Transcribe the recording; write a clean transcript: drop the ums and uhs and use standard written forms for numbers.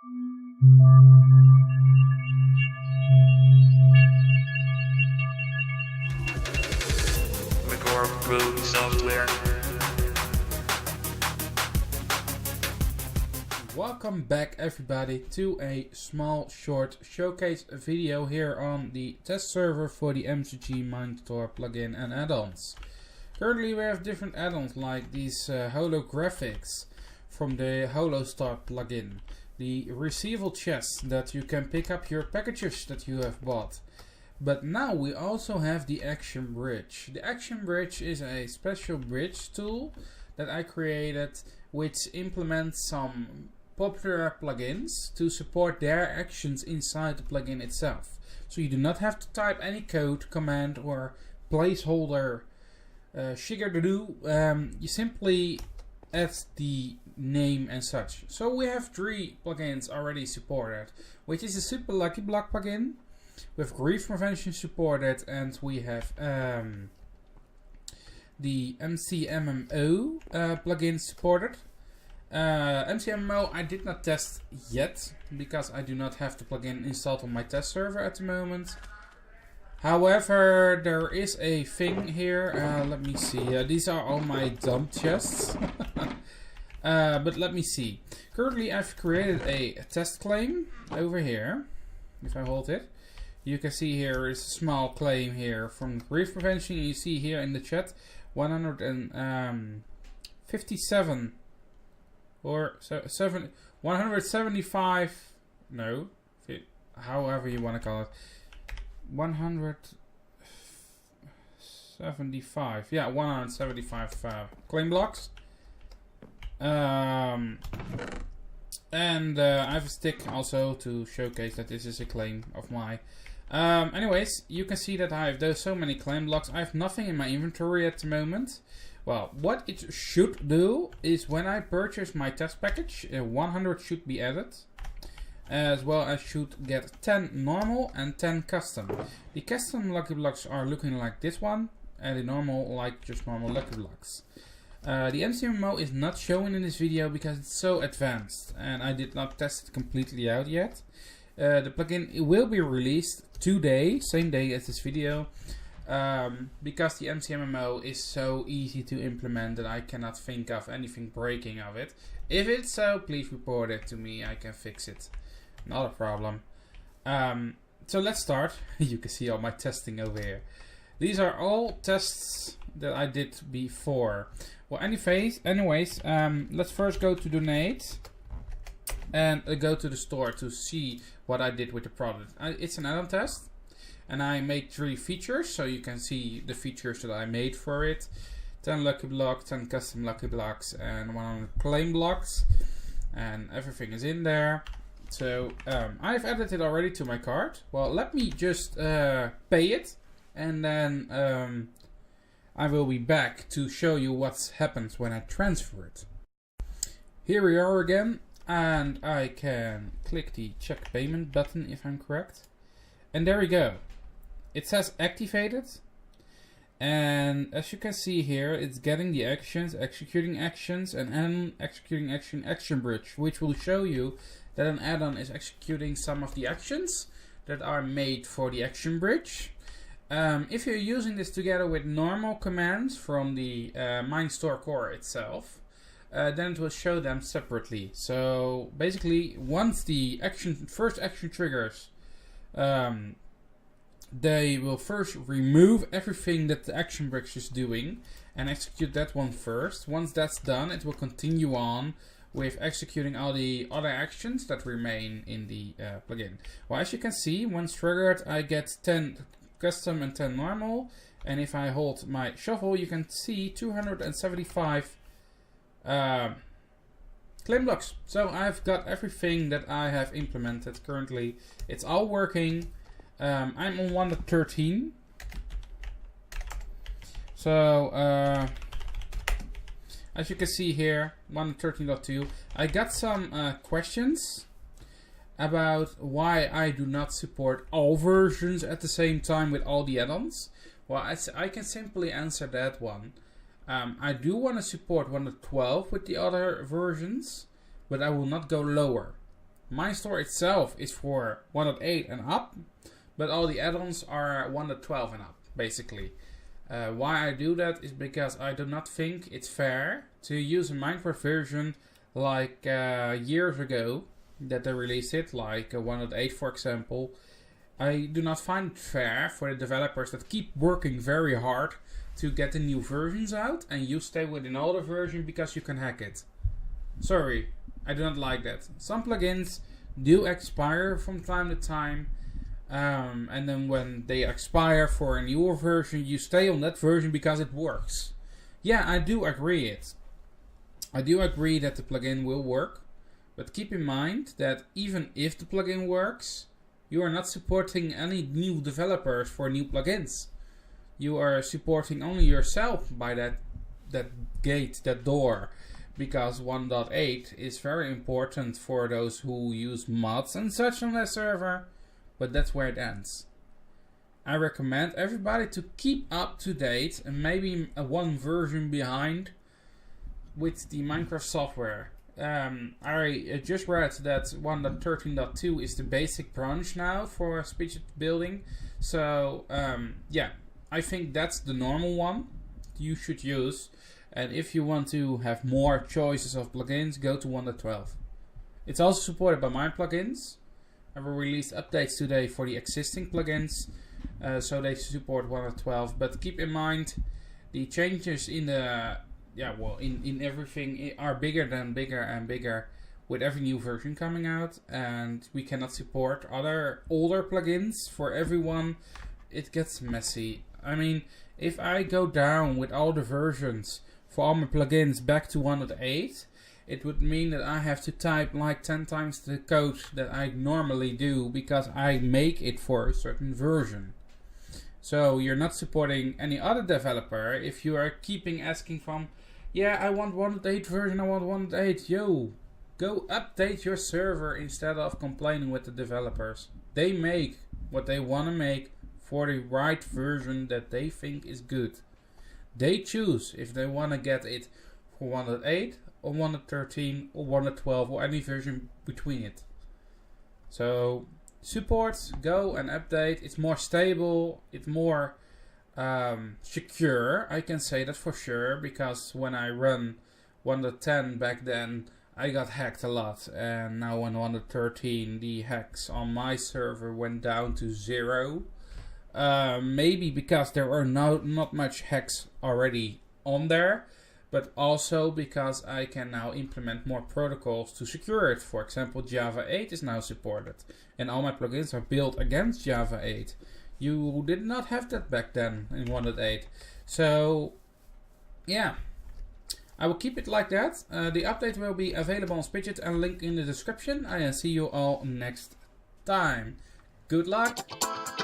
Root software. Welcome back everybody to a small short showcase video here on the test server for the MCG Minestore plugin and add-ons. Currently we have different add-ons like these holographics from the Holostar plugin, the receival chest that you can pick up your packages that you have bought. But now we also have the Actionbridge. The Actionbridge is a special bridge tool that I created which implements some popular plugins to support their actions inside the plugin itself. So you do not have to type any code, command or placeholder shigadoo. You simply add the name and such. So we have 3 plugins already supported, which is a Super Lucky Block plugin with grief prevention supported, and we have the MCMMO plugin supported. MCMMO I did not test yet because I do not have the plugin installed on my test server at the moment. However, there is a thing here. Let me see. These are all my dump chests. But let me see. Currently I've created a test claim over here. If I hold it, you can see here is a small claim here from grief prevention. You see here in the chat 157 or 175, no, however you want to call it, 175, yeah, 175 claim blocks. And I have a stick also to showcase that this is a claim of mine. Anyways, you can see that I have so many claim blocks. I have nothing in my inventory at the moment. Well, what it should do is when I purchase my test package, 100 should be added. As well as should get 10 normal and 10 custom. The custom lucky blocks are looking like this one, and the normal like just normal lucky blocks. The MCMMO is not shown in this video because it's so advanced and I did not test it completely out yet. The plugin will be released today, same day as this video, because the MCMMO is so easy to implement that I cannot think of anything breaking of it. If it's so, please report it to me, I can fix it. Not a problem. So let's start. You can see all my testing over here. These are all tests that I did before. Well, anyways, let's first go to donate and go to the store to see what I did with the product. It's an add-on test, and I made 3 features, so you can see the features that I made for it. 10 lucky blocks, 10 custom lucky blocks, and 100 claim blocks, and everything is in there. So I've added it already to my cart. Well, let me just pay it, and then I will be back to show you what happens when I transfer it. Here we are again, and I can click the check payment button if I'm correct. And there we go. It says activated. And as you can see here, it's getting the actions, executing actions, and executing Actionbridge, which will show you that an add-on is executing some of the actions that are made for the Actionbridge. If you're using this together with normal commands from the Minestore core itself, then it will show them separately. So basically, once the first action triggers, they will first remove everything that the Actionbridge is doing and execute that one first. Once that's done, it will continue on with executing all the other actions that remain in the plugin. Well, as you can see, once triggered, I get 10 custom and 10 normal, and if I hold my shuffle, you can see 275 claim blocks. So I've got everything that I have implemented currently. It's all working. I'm on 1.13. So as you can see here, 1.13.2. I got some questions about why I do not support all versions at the same time with all the add-ons. Well, I can simply answer that one. I do want to support 1.12 with the other versions, but I will not go lower. Minestore itself is for 1.8 and up, but all the add-ons are 1.12 and up, basically. Why I do that is because I do not think it's fair to use a Minecraft version like years ago that they released it, like 1.8 for example. I do not find it fair for the developers that keep working very hard to get the new versions out and you stay with an older version because you can hack it. Sorry, I do not like that. Some plugins do expire from time to time, and then when they expire for a newer version, you stay on that version because it works. Yeah, I do agree it. I do agree that the plugin will work, but keep in mind that even if the plugin works, you are not supporting any new developers for new plugins. You are supporting only yourself by that gate, that door, because 1.8 is very important for those who use mods and such on their server, but that's where it ends. I recommend everybody to keep up to date and maybe one version behind with the Minecraft software. I just read that 1.13.2 is the basic branch now for speech building, so yeah, I think that's the normal one you should use. And if you want to have more choices of plugins, go to 1.12. It's also supported by my plugins. I will release updates today for the existing plugins, so they support 1.12. But keep in mind, the changes in the in everything are bigger and bigger with every new version coming out, and we cannot support other older plugins for everyone. It gets messy. I mean, if I go down with all the versions for all my plugins back to 1.8, it would mean that I have to type like 10 times the code that I normally do because I make it for a certain version. So you're not supporting any other developer if you are keeping asking from, yeah, I want 1.8 version, I want 1.8. Yo, go update your server instead of complaining with the developers. They make what they want to make for the right version that they think is good. They choose if they want to get it for 1.8 or 1.13 or 1.12 or any version between it. So support, go and update. It's more stable, it's more secure. I can say that for sure, because when I run 1.10 back then, I got hacked a lot, and now on 1.13 the hacks on my server went down to 0. Maybe because there were not much hacks already on there, but also because I can now implement more protocols to secure it. For example, Java 8 is now supported, and all my plugins are built against Java 8. You did not have that back then in 1.8. So, yeah, I will keep it like that. The update will be available on Spidget and link in the description. I see you all next time. Good luck!